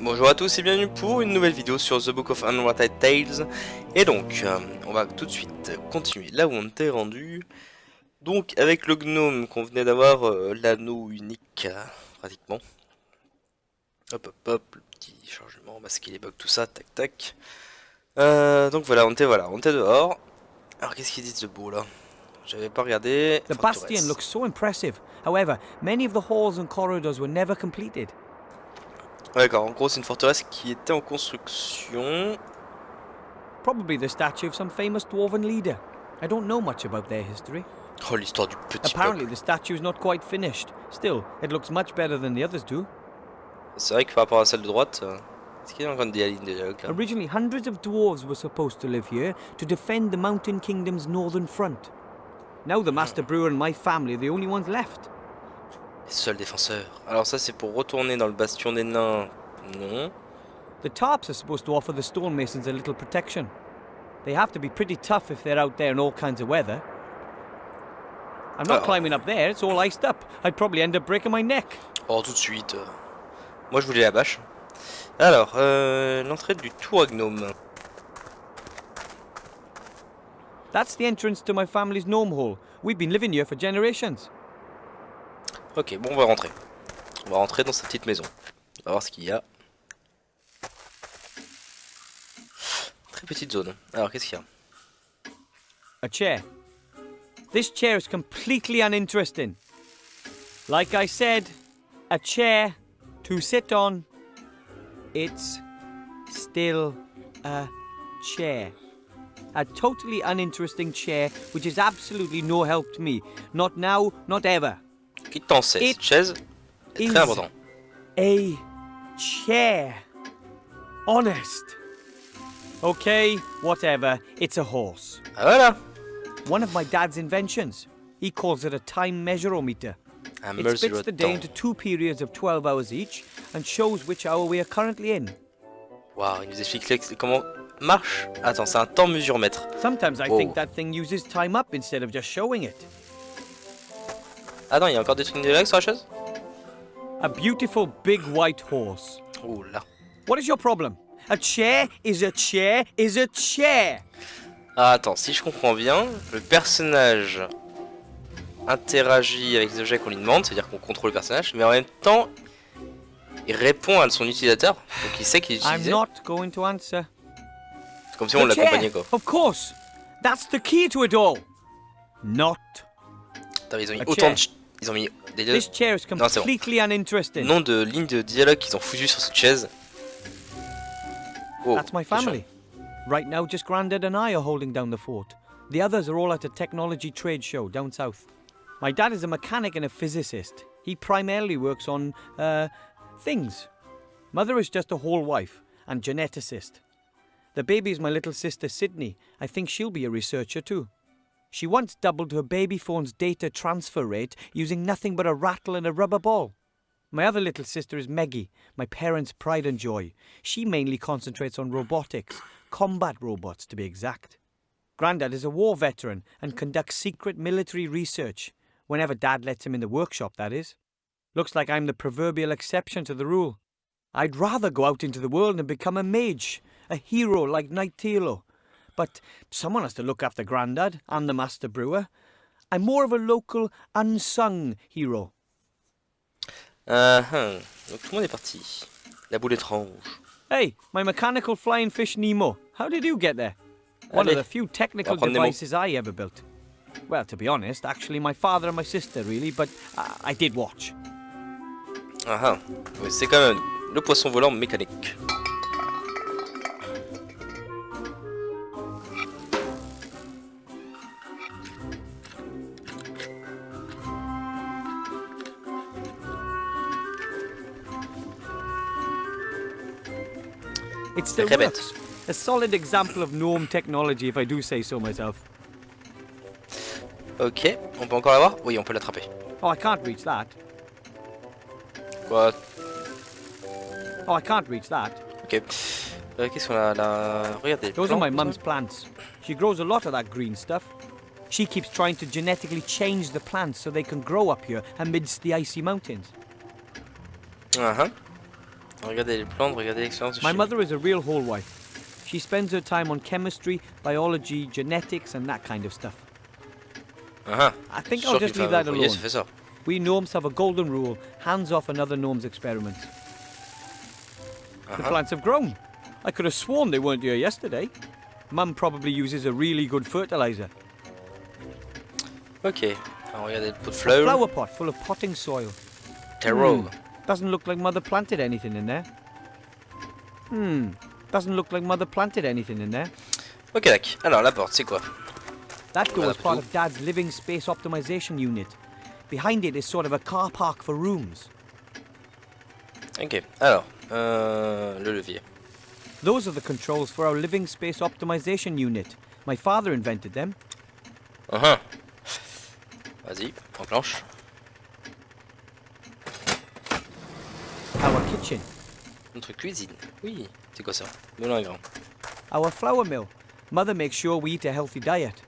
Bonjour à tous et bienvenue pour une nouvelle vidéo sur The Book of Unwritten Tales. Et donc, on va tout de suite continuer là où on était rendu. Donc, avec le gnome qu'on venait d'avoir, l'anneau unique, pratiquement. Hop hop hop, le petit chargement, masquer les bugs, tout ça, tac tac. Donc voilà, on était dehors. Alors qu'est-ce qu'ils disent de beau là? J'avais pas regardé. The bastion looks so impressive. However, many of the halls and corridors were never completed. D'accord, en gros c'est une forteresse qui était en construction. Probably the statue of some famous dwarven leader. I don't know much about their history. Oh, l'histoire du petit Apparently peuple. the statue is not quite finished. Still, it looks much better than the others do. C'est vrai que par rapport à celle de droite, est-ce qu'il y a encore des lignes de dialogue là? Originally, hundreds of dwarves were supposed to live here to defend the Mountain Kingdom's northern front. Now the Master Brewer and my family are the only ones left. Les seuls défenseurs. Alors ça c'est pour retourner dans le bastion des nains. Non. The tarps are supposed to offer the stonemasons a little protection. They have to be pretty tough if they're out there in all kinds of weather. I'm not climbing up there, it's all iced up. I'd probably end up breaking my neck. Oh, tout de suite. Moi je voulais la bâche. Alors, l'entrée du trou du Gnome. That's the entrance to my family's gnome hole. We've been living here for generations. Ok, bon on va rentrer. On va rentrer dans cette petite maison. On va voir ce qu'il y a. Très petite zone. Alors qu'est-ce qu'il y a? A chair. This chair is completely uninteresting. Like I said, a chair to sit on. It's still a chair. A totally uninteresting chair which is absolutely no help to me. Not now, not ever. Qui t'en sait? Cette chaise est très important. A chair. Honest. Okay, whatever. It's a horse. Ah voilà. One of my dad's inventions. He calls it a time measurometer. Un It splits mesure the de day temps. into 2 periods of 12 hours each and shows which hour we are currently in. Waouh, il nous explique comment marche. Attends, c'est un temps mesuremètre. Sometimes I Whoa. think that thing uses time up instead of just showing it. Ah non, il y a encore des trucs de dialogue sur la chaise? A beautiful big white horse. Oh là. What is your problem? A chair is a chair is a chair. Ah, attends, si je comprends bien, le personnage interagit avec les objets qu'on lui demande, c'est-à-dire qu'on contrôle le personnage, mais en même temps, il répond à son utilisateur, donc il sait qu'il est I'm utilisé. not going to answer. C'est comme si on The l'accompagnait chair, quoi. of course. That's the key to it all. Not. Attends, ils ont mis A autant chair. de... Ils ont mis des This chair is Non, c'est bon. completely uninteresting. Nom de lignes de dialogue qu'ils ont foutu sur cette chaise. Oh, That's my family. Right now, just Grandad and I are holding down the fort. The others are all at a technology trade show down south. My dad is a mechanic and a physicist. He primarily works on, things. Mother is just a whole wife and geneticist. The baby is my little sister Sydney. I think she'll be a researcher too. She once doubled her baby phone's data transfer rate using nothing but a rattle and a rubber ball. My other little sister is Meggie, my parents' pride and joy. She mainly concentrates on robotics, combat robots to be exact. Grandad is a war veteran and conducts secret military research, whenever Dad lets him in the workshop, that is. Looks like I'm the proverbial exception to the rule. I'd rather go out into the world and become a mage, a hero like Knight Tilo. But someone has to look after Grandad and the Master Brewer. I'm more of a local, unsung hero. Donc tout le monde est parti. La boule étrange. Hey, my mechanical flying fish Nemo. How did you get there? One Allez, of the few technical apprendre Nemo. devices I ever built. Well, to be honest, actually my father and my sister really, but I did watch. Ah ah. Oui, c'est quand même le poisson volant mécanique. It still Très bête. works. A solid example of gnome technology, if I do say so myself. Ok, on peut encore l'avoir? Oui, on peut l'attraper. Oh, I can't reach that. Quoi? Oh, I can't reach that. Ok. Qu'est-ce qu'on a là? Regardez. Those are my plantes. mum's plants. She grows a lot of that green stuff. She keeps trying to genetically change the plants so they can grow up here amidst the icy mountains. Ah ah. Regardez les plantes, regardez l'expérience de My chimie. mother is a real whole wife. She spends her time on chemistry, biology, genetics, and that kind of stuff. Ah, I think sûr I'll qu'une just leave femme that au foyer, alone. ça fait ça. We gnomes have a golden rule: hands off another gnome's experiments. The plants have grown. I could have sworn they weren't here yesterday. Mum probably uses a really good fertilizer. Ok, alors regardez le pot de A fleurs. flower pot full of potting soil. Terreau. Doesn't look like Mother planted anything in there. Doesn't look like Mother planted anything in there. Ok, tac. Alors la porte, c'est quoi? That door Voilà, is part plutôt. of Dad's living space optimization unit. Behind it is sort of a car park for rooms. Ok, alors, le levier. Those are the controls for our living space optimization unit. My father invented them. Vas-y, enclenche. Our kitchen. Notre cuisine. Oui, c'est quoi ça? Moulin à grains. Our flour mill. Mother makes sure we eat a healthy diet.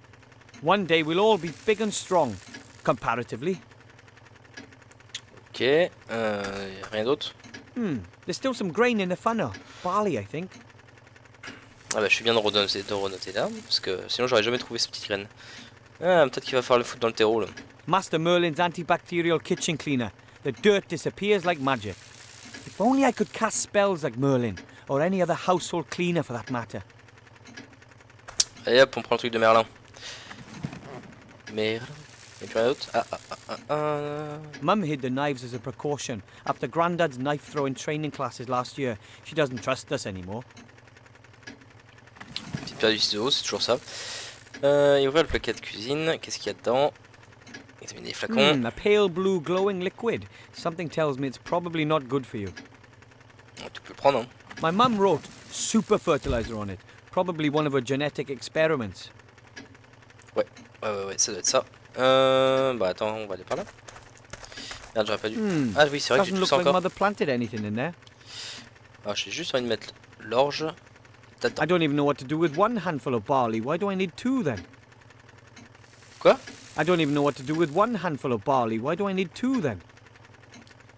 One day we'll all be big and strong, comparatively. Ok, rien d'autre? There's still some grain in the funnel. Barley, I think. Ah bah je suis bien de renoter là, parce que sinon j'aurais jamais trouvé ces petites graines. Ah, peut-être qu'il va falloir le foutre dans le terreau là. Master Merlin's antibacterial kitchen cleaner. The dirt disappears like magic. If only I could cast spells like Merlin, or any other household cleaner for that matter. Allez hop, on prend le truc de Merlin. Merlin. Y'a plus rien d'autre? Mum hid the knives as a precaution. After Grandad's knife-throwing training classes last year, she doesn't trust us anymore. Petite paire de ciseaux, c'est toujours ça. Et ouvrir le plaquet de cuisine, qu'est-ce qu'il y a dedans? Examiner les flacons. A pale blue glowing liquid. Something tells me it's probably not good for you. Tu peux le prendre, hein. My mum wrote super fertilizer on it. Probably one of her genetic experiments. Ouais, ça doit être ça. Bah attends, on va aller par là. Merde, j'aurais pas dû. Ah oui, c'est vrai que j'ai Doesn't tout look ça like encore. Mother planted anything in there. Alors j'ai juste envie de mettre l'orge là-dedans. I don't even know what to do with one handful of barley. Why do I need two then? Quoi? I don't even know what to do with one handful of barley. Why do I need two then?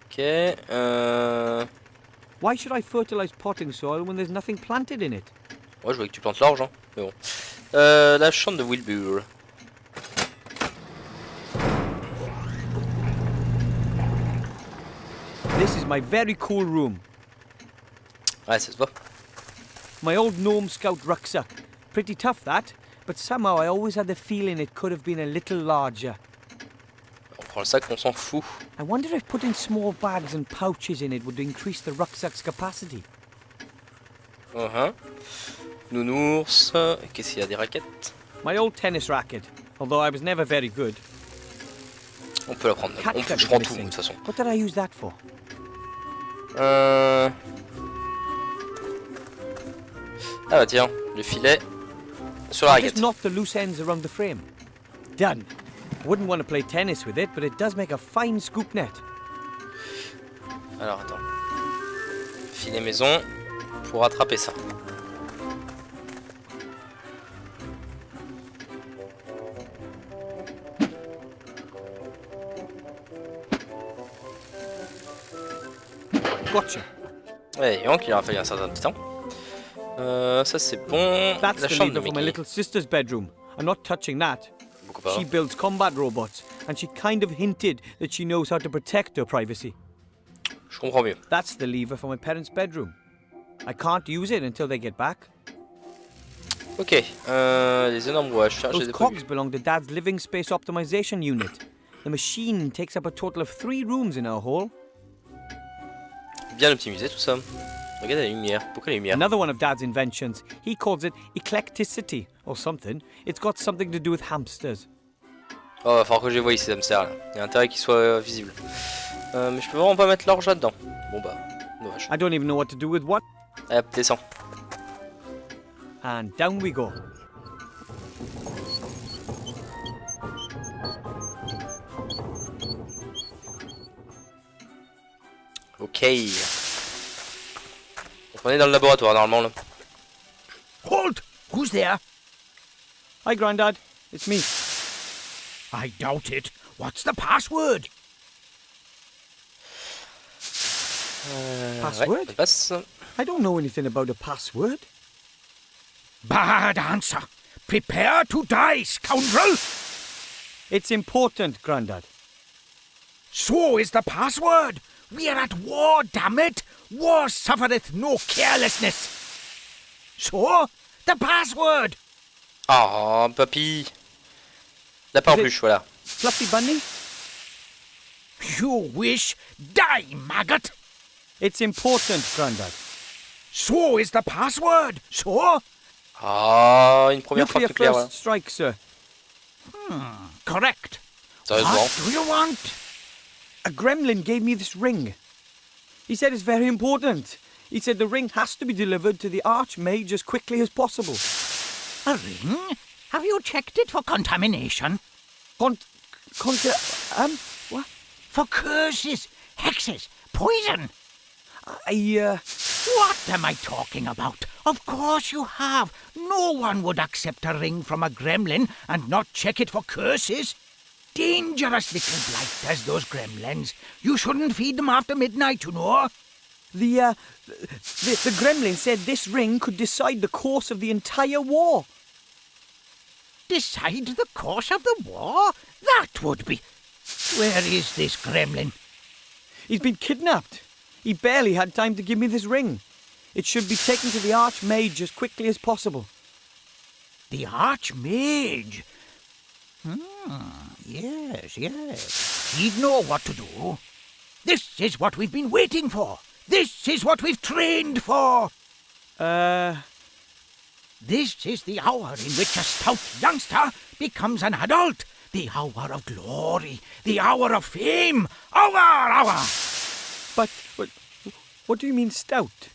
Ok, Why should I fertilize potting soil when there's nothing planted in it? ouais, je voulais que tu plantes l'orge, hein. Mais bon. La chambre de Wilbur. This is my very cool room. Ouais, ça se voit. My old gnome scout rucksack. Pretty tough that, but somehow I always had the feeling it could have been a little larger. On prend le sac, on s'en fout. I wonder if putting small bags and pouches in it would increase the rucksack's capacity. Nounours. Qu'est-ce qu'il y a? Des raquettes? My old tennis racket, although I was never very good. On peut la prendre. Catgut Je is prends tout, de missing. toute façon. What did I use that for? Ah bah tiens, le filet sur la I just raquette. knocked the loose ends around the frame. Done. Wouldn't want to play tennis with it, but it does make a fine scoop net. Alors attends. Filet maison pour attraper ça. Gotcha. Ouais, et donc il aura fallu un certain temps. Ça c'est bon. That's La the chambre de lever for my Mickey. little sister's bedroom. I'm not touching that. Beaucoup pas. She builds combat robots, and she kind of hinted that she knows how to protect her privacy. Je comprends mieux. That's the lever for my parents' bedroom. I can't use it until they get back. Ok, les énormes rouages. Tiens, je les Those ai pas vus. cogs belong to Dad's living space optimization unit. The machine takes up a total of 3 rooms in our hall. Bien optimisé tout ça. Regarde la lumière. Pourquoi la lumière? Another one of Dad's inventions. He calls it eclecticity or something. It's got something to do with hamsters. Oh, va falloir que je les voie ces hamsters là. Il y a intérêt qu'ils soient visibles. Mais je peux vraiment pas mettre l'orge là-dedans. Bon bah, dommage. I don't even know what to do with what. Allez hop, descends. And down we go. Ok. Donc on est dans le laboratoire normalement là. Halt! Who's there? Hi, Grandad. It's me. I doubt it. What's the password? Password? Ouais, mot de passe. I don't know anything about a password. Bad answer. Prepare to die, scoundrel! It's important, Grandad. So is the password. We are at war, damn it. War suffereth no carelessness. So, the password. Oh, papy. Lapin en Is it- peluche, voilà. Fluffy Bunny? You wish, die, maggot. It's important, Grandad. So is the password. So, Ah, une première frappe Nuclear nucléaire, first voilà. strike, sir. correct. Sérieusement. What do you want? A gremlin gave me this ring. He said it's very important. He said the ring has to be delivered to the Archmage as quickly as possible. A ring? Have you checked it for contamination? What? For curses, hexes, poison? What am I talking about? Of course you have. No one would accept a ring from a gremlin and not check it for curses. Dangerous little blighters, those gremlins. You shouldn't feed them after midnight, you know. The gremlin said this ring could decide the course of the entire war. Decide the course of the war? That would be... Where is this gremlin? He's been kidnapped. He barely had time to give me this ring. It should be taken to the Archmage as quickly as possible. The Archmage? Yes. He'd know what to do. This is what we've been waiting for. This is what we've trained for. This is the hour in which a stout youngster becomes an adult. The hour of glory. The hour of fame. Hour! But what do you mean stout?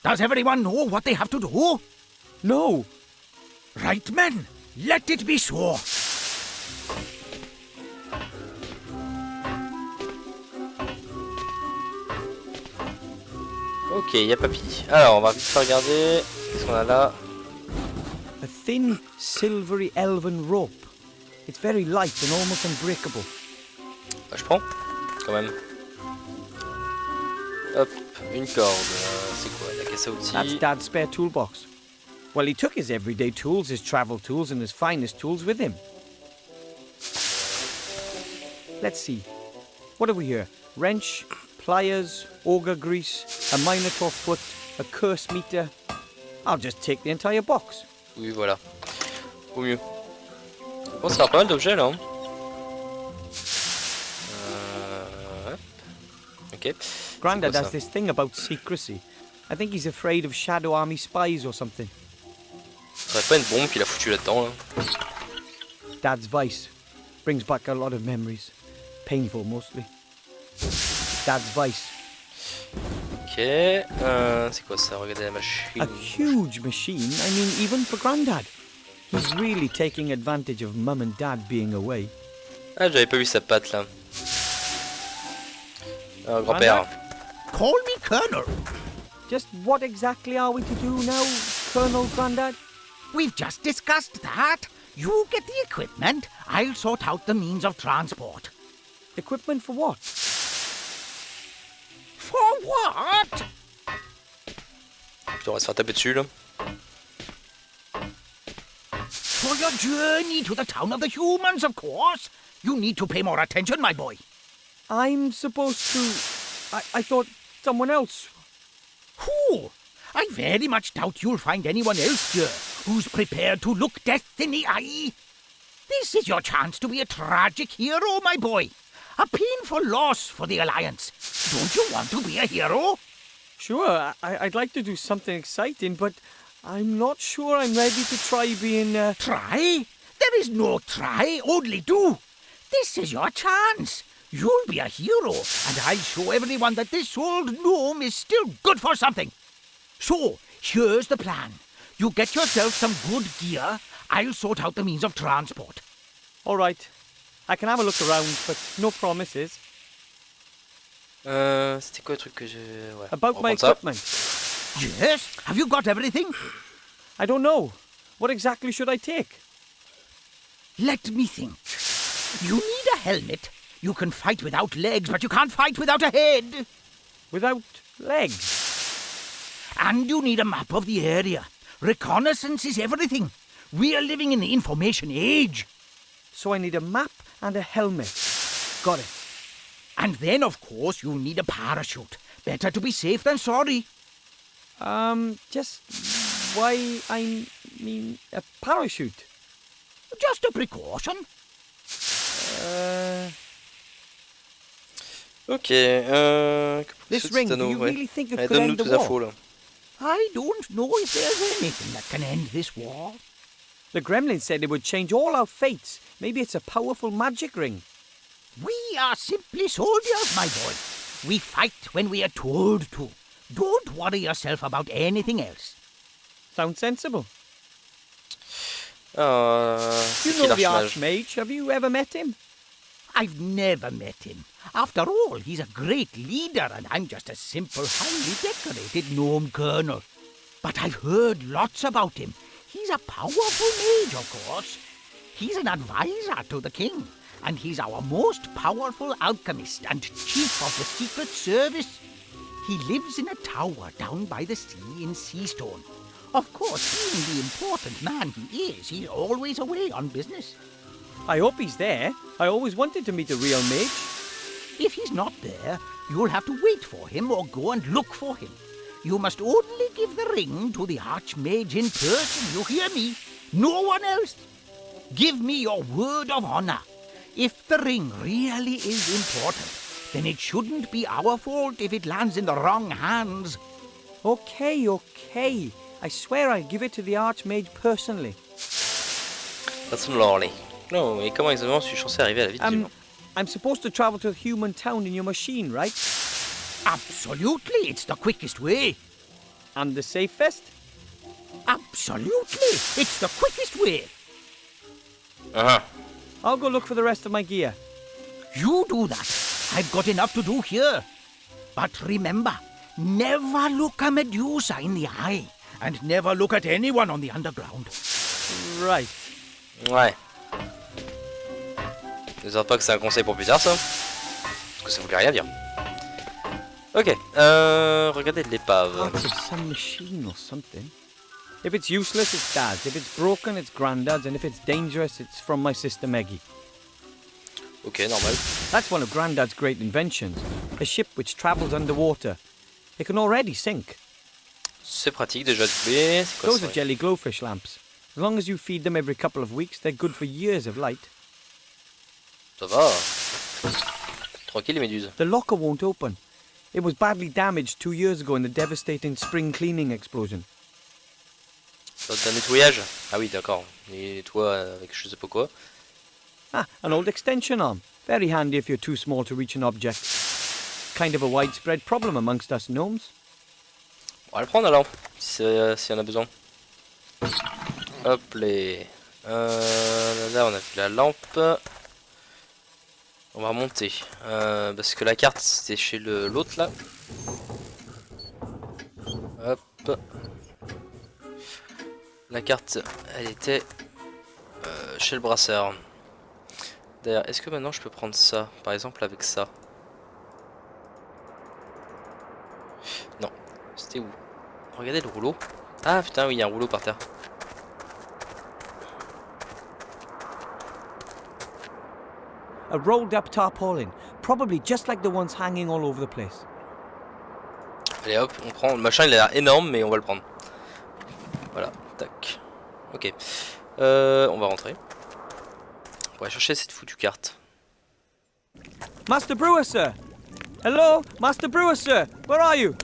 Does everyone know what they have to do? No. Right, men. Let it be so. Ok, y a papy. Alors, on va vite faire regarder. Qu'est-ce qu'on a là? A thin, silvery elven rope. It's very light and almost unbreakable. Bah, je prends, quand même. Hop, une corde. C'est quoi? La caisse à That's outils. Dad's spare toolbox. Well, he took his everyday tools, his travel tools, and his finest tools with him. Let's see. What have we here? Wrench, pliers, auger grease, a minotaur foot, a curse meter. I'll just take the entire box. Oui, voilà. Au mieux. Bon, ça a pas mal d'objets là. Hein. Hop. Ok. Grandad C'est quoi, has ça? this thing about secrecy. I think he's afraid of Shadow Army spies or something. Ça serait pas une bombe qu'il a foutu là-dedans là. Dad's vice brings back a lot of memories. Painful mostly. Dad's vice. Ok. C'est quoi ça? Regardez la A machine. huge machine. I mean, even for Grandad. He's really taking advantage of Mum and Dad being away. Ah, j'avais pas vu sa patte là. Grand-père. Call me Colonel. Just what exactly are we to do now, Colonel Grandad? We've just discussed that. You get the equipment. I'll sort out the means of transport. Equipment for what? For what? Putain, on va se faire taper dessus là. For your journey to the town of the humans, of course. You need to pay more attention, my boy. I'm supposed to... I thought someone else... Who? I very much doubt you'll find anyone else here who's prepared to look death in the eye. This is your chance to be a tragic hero, my boy. A painful loss for the Alliance. Don't you want to be a hero? Sure, I'd like to do something exciting, but I'm not sure I'm ready to try being... Try? There is no try, only do. This is your chance. You'll be a hero, and I'll show everyone that this old gnome is still good for something. So, here's the plan. You get yourself some good gear. I'll sort out the means of transport. All right. I can have a look around, but no promises. C'était quoi le truc que j'ai... Ouais. About on my va prendre ça. equipment. Yes? Have you got everything? I don't know. What exactly should I take? Let me think. You need a helmet. You can fight without legs, but you can't fight without a head. Without legs? And you need a map of the area. Reconnaissance is everything. We are living in the information age. So I need a map and a helmet. Got it. And then, of course, you'll need a parachute. Better to be safe than sorry. Just why I mean a parachute? Just a precaution. Ok, This ring, do you really think it Allez, could donne-nous end the tes infos war? là. I don't know if there's anything that can end this war. The gremlin said it would change all our fates. Maybe it's a powerful magic ring. We are simply soldiers, my boy. We fight when we are told to. Don't worry yourself about anything else. Sounds sensible. C'est You qui know the l'archimage? Archmage. Have you ever met him? I've never met him. After all, he's a great leader, and I'm just a simple, highly decorated gnome colonel. But I've heard lots about him. He's a powerful mage, of course. He's an advisor to the king, and he's our most powerful alchemist and chief of the Secret Service. He lives in a tower down by the sea in Seastone. Of course, being the important man he is, he's always away on business. I hope he's there. I always wanted to meet a real mage. If he's not there, you'll have to wait for him or go and look for him. You must only give the ring to the Archmage in person, you hear me? No one else. Give me your word of honor. If the ring really is important, then it shouldn't be our fault if it lands in the wrong hands. Okay. I swear I'll give it to the Archmage personally. That's lovely. Non, et comment exactement suis-je censé arriver à la ville du vent? I'm supposed to travel to a human town in your machine, right? Absolutely, it's the quickest way. And the safest? Absolutely, it's the quickest way. Uh-huh. I'll go look for the rest of my gear. You do that. I've got enough to do here. But remember, never look a Medusa in the eye. And never look at anyone on the underground. Right. Ouais. Ne sors pas que c'est un conseil pour plus tard, ça. Parce que ça voulait rien dire. Ok, regardez l'épave. Parts of some machine or something. If it's useless, it's Dad's. If it's broken, it's Grandad's. And if it's dangerous, it's from my sister Meggie. Ok, normal. That's one of Grandad's great inventions. A ship which travels underwater. It can already sink. C'est pratique déjà de couper. C'est quoi Those ça? are jelly glowfish lamps. As long as you feed them every couple of weeks, they're good for years of light. Ça va. Tranquille les méduses. The locker won't open. It was badly damaged 2 years ago in the devastating spring cleaning explosion. C'est un nettoyage. Ah oui, d'accord. Il nettoie avec je sais pas quoi. Ah, an old extension arm. Very handy if you're too small to reach an object. Kind of a widespread problem amongst us gnomes. On va le prendre alors, si y en a besoin. Hop les. Là on a vu la lampe. On va remonter. Parce que la carte c'était chez l'autre là. Hop. La carte elle était chez le brasseur. D'ailleurs, est-ce que maintenant je peux prendre ça, par exemple avec ça? Non, c'était où? Regardez le rouleau. Ah putain oui, il y a un rouleau par terre. A rolled up tarpaulin, probably just like the ones hanging all over the place. Allez hop, on prend. Le machin il a l'air énorme mais on va le prendre. Voilà, tac. Ok. On va rentrer. On va chercher cette foutue carte. Master Brewer, sir! Hello? Master Brewer, sir! Where are you?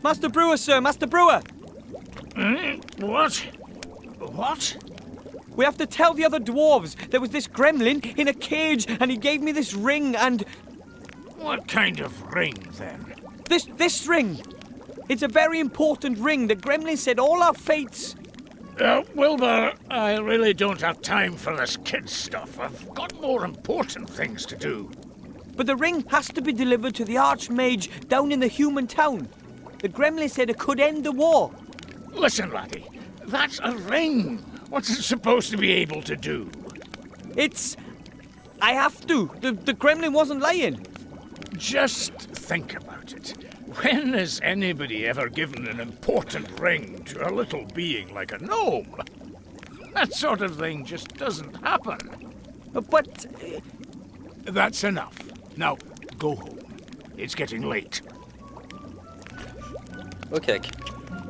Master Brewer, sir! Master Brewer! What? What? We have to tell the other dwarves. There was this gremlin in a cage and he gave me this ring and... What kind of ring, then? This ring! It's a very important ring. The gremlin said all our fates... Wilbur, I really don't have time for this kid stuff. I've got more important things to do. But the ring has to be delivered to the Archmage down in the human town. The gremlin said it could end the war. Listen, laddie, that's a ring. What's it supposed to be able to do? It's I have to. The Kremlin wasn't lying. Just think about it. When has anybody ever given an important ring to a little being like a gnome? That sort of thing just doesn't happen. But That's enough. Now, go home. It's getting late. Ok, ok.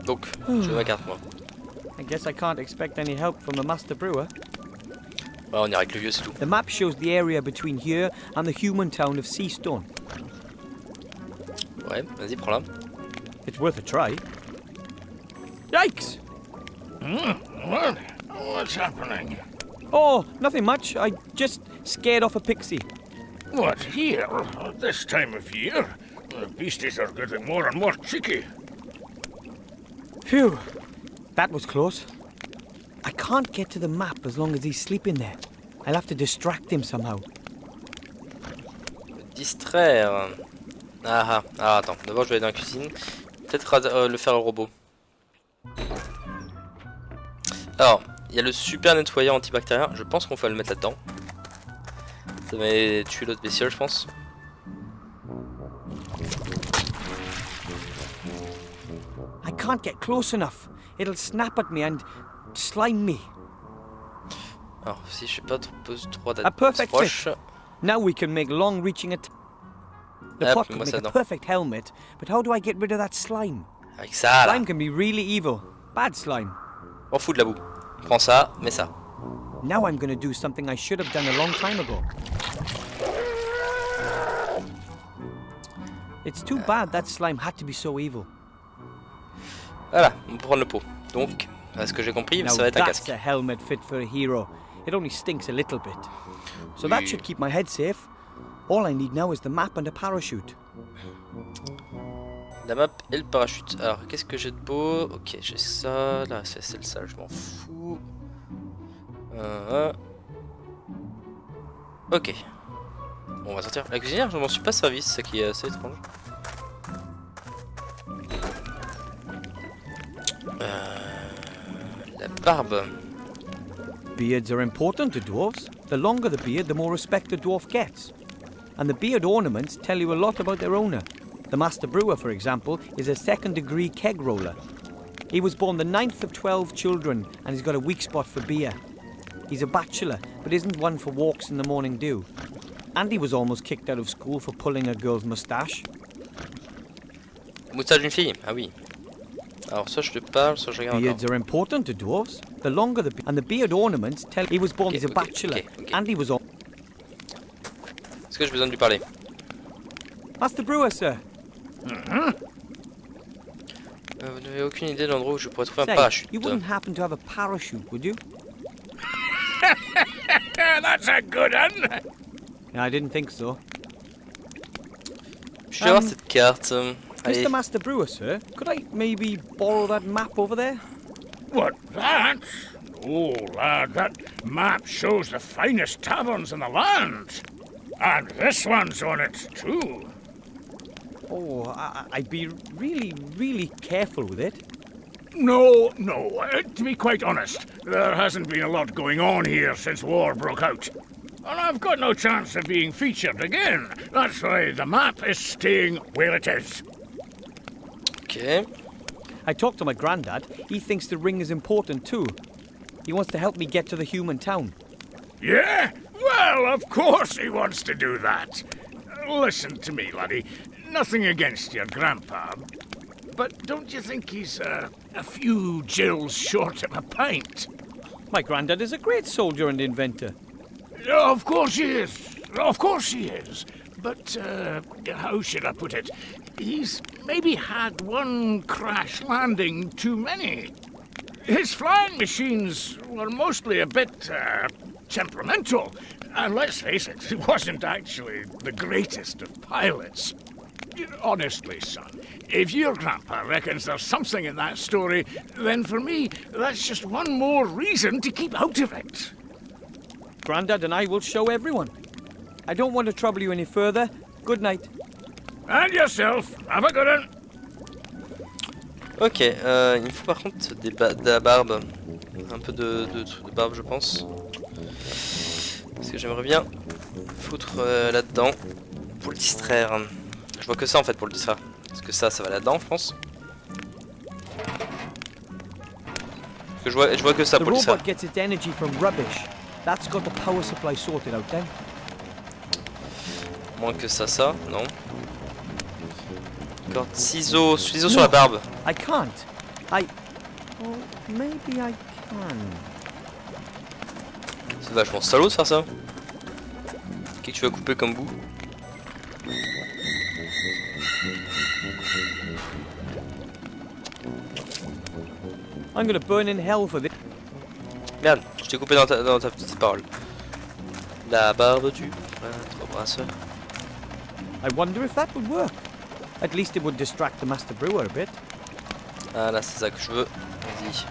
Donc, je veux ma carte, moi. I guess I can't expect any help from the Master Brewer. Ouais, on ira avec le vieux, c'est tout. The map shows the area between here and the human town of Seastone. Ouais, vas-y, prends-la. It's worth a try. Yikes! What? What's happening? Oh, nothing much. I just scared off a pixie. What, here? At this time of year? The beasties are getting more and more cheeky. Phew, that was close. I can't get to the map as long as he's sleeping there. I'll have to distract him somehow. Distraire. Ah ah. Ah, attends, d'abord je vais aller dans la cuisine. Peut-être le faire au robot. Alors, il y a le super nettoyeur antibactérien. Je pense qu'on va le mettre là-dedans. Ça va tuer l'autre bestiole, je pense. I can't get close enough. It'll snap at me and slime me. Alors, si je sais pas trop A d'être perfect proche. fit. Now we can make long-reaching The Hop, pot could moi, make ça, a non. perfect helmet, but how do I get rid of that slime? Avec ça, là. Slime can be really evil. Bad slime. On fout de la boue. Prends ça, mets ça. Now I'm gonna do something I should have done a long time ago. It's too bad that slime had to be so evil. Voilà, on peut prendre le pot. Donc, à ce que j'ai compris, Now ça va être un that's casque. a helmet fit for a hero. It only stinks a little bit. So that Oui. should keep my head safe. All I need now is the map and a parachute. La map et le parachute. Alors, qu'est-ce que j'ai de beau? Ok, j'ai ça. Là, c'est ça, je m'en fous. Ok. Bon, on va sortir. La cuisinière, je m'en suis pas servi, c'est ça qui est assez étrange. La barbe. Beards are important to dwarves. The longer the beard, the more respect the dwarf gets. And the beard ornaments tell you a lot about their owner. The Master Brewer, for example, is a second-degree keg roller. He was born the 9th of 12 children, and he's got a weak spot for beer. He's a bachelor, but isn't one for walks in the morning dew. And he was almost kicked out of school for pulling a girl's moustache. Moustache d'une fille. Ah oui. Alors, soit je te parle, soit je regarde encore. Beards are important to dwarves. The longer the and the beard ornaments tell he was born. Okay, He's a okay, bachelor, okay. and he was. Est-ce que j'ai besoin de lui parler? Master Brewer, sir. Vous n'avez aucune idée de l'endroit où je pourrais trouver un Say, parachute. you wouldn't happen to have a parachute, would you? That's a good one. I didn't think so. Je vais voir cette carte. Allez. Mr. Master Brewer, sir, could I maybe borrow that map over there? What, that? Oh, lad, that map shows the finest taverns in the land. And this one's on it, too. Oh, I'd be really careful with it. No, to be quite honest, there hasn't been a lot going on here since war broke out. And I've got no chance of being featured again. That's why the map is staying where it is. Ok. I talked to my granddad. He thinks the ring is important too. He wants to help me get to the human town. Yeah? Well, of course he wants to do that. Listen to me, laddie. Nothing against your grandpa, but don't you think he's a few gills short of a pint? My granddad is a great soldier and inventor. Of course he is. Of course he is. But, how should I put it? He's maybe had one crash landing too many. His flying machines were mostly a bit, temperamental. And let's face it, he wasn't actually the greatest of pilots. Honestly, son, if your grandpa reckons there's something in that story, then for me, that's just one more reason to keep out of it. Grandad and I will show everyone. I don't want to trouble you any further. Good night. And yourself. Have a good one. Ok, il me faut par contre de la barbe. Un peu de barbe, je pense. Parce que j'aimerais bien foutre là-dedans pour le distraire. Je vois que ça en fait pour le distraire. Parce que ça va là-dedans, je pense. Parce que je vois que ça The pour le distraire. robot gets its energy from rubbish. That's got the power supply sorted out then. Moins que ça, non. D'accord, ciseaux sur la barbe. I can't. Oh, maybe I can. C'est vachement salaud de faire ça. Qu'est-ce que tu vas couper comme bout? I'm gonna burn in hell for this. Merde, je t'ai coupé dans ta petite parole. La barbe du brasseur. I wonder if that would work. At least it would distract the master brewer a bit. Ah là, c'est ça que je veux. Vas-y.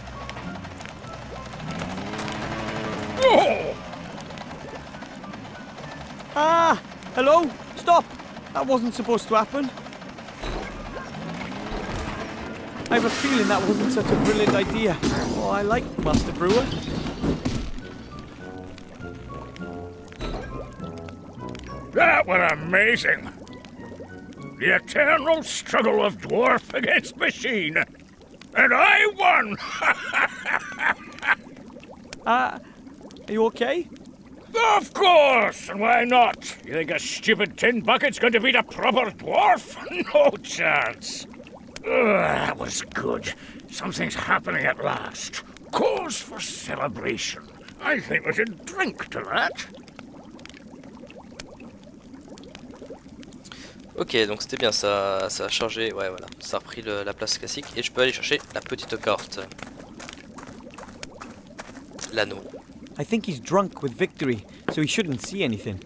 Ah! Hello? Stop! That wasn't supposed to happen. I have a feeling that wasn't such a brilliant idea. Oh, I like Master Brewer. That was amazing. The eternal struggle of dwarf against machine. And I won! Are you okay? Of course! And why not? You think a stupid tin bucket's going to beat a proper dwarf? No chance. That was good. Something's happening at last. Cause for celebration. I think we should drink to that. Ok, donc c'était bien, ça a chargé, ouais voilà, ça a repris la place classique et je peux aller chercher la petite carte. L'anneau. I think he's drunk with victory, so he shouldn't see anything.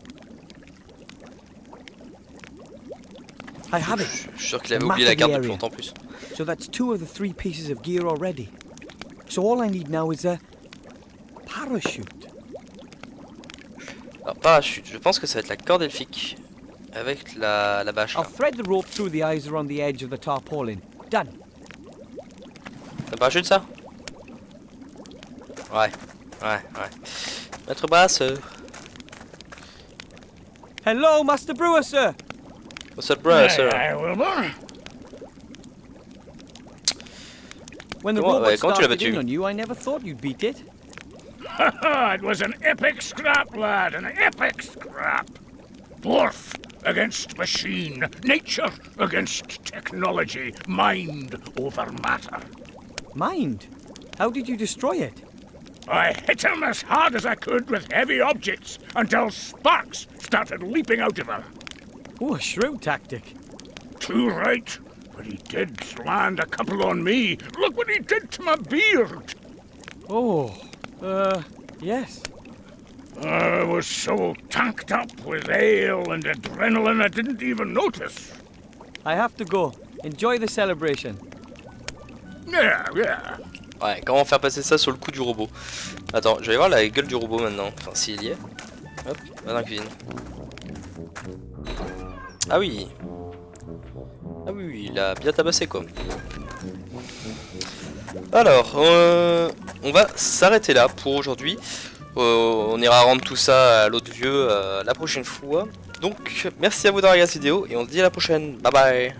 I have it. Je suis sûr qu'il avait oublié la carte depuis longtemps en plus. So that's 2 of the 3 pieces of gear already. So all I need now is a parachute. Alors parachute, je pense que ça va être la corde elfique. Avec la bâche là. I'll thread the rope through the eyes around the edge of the tarpaulin. Done. C'est un parachute ça? Ouais. Maître brasseur. Hello, Master Brewer, sir. What's up, brasseur? Wilbur. When the Comment- robot ouais, comment tu l'as started battu? in on you, I never thought you'd beat it. It was an epic scrap, lad, an epic scrap. Dwarf against machine, nature against technology, mind over matter. Mind? How did you destroy it? I hit him as hard as I could with heavy objects until sparks started leaping out of him. Oh, a shrewd tactic. Too right, but he did land a couple on me. Look what he did to my beard. Oh, yes. I was so tanked up with ale and adrenaline I didn't even notice. I have to go. Enjoy the celebration. Yeah. Ouais, comment faire passer ça sur le coup du robot? Attends, je vais voir la gueule du robot maintenant. Enfin, s'il y est. Hop, va dans la cuisine. Ah oui. Ah oui, il a bien tabassé quoi. Alors, on va s'arrêter là pour aujourd'hui. On ira rendre tout ça à l'autre vieux la prochaine fois. Donc, merci à vous d'avoir regardé cette vidéo et on se dit à la prochaine. Bye bye.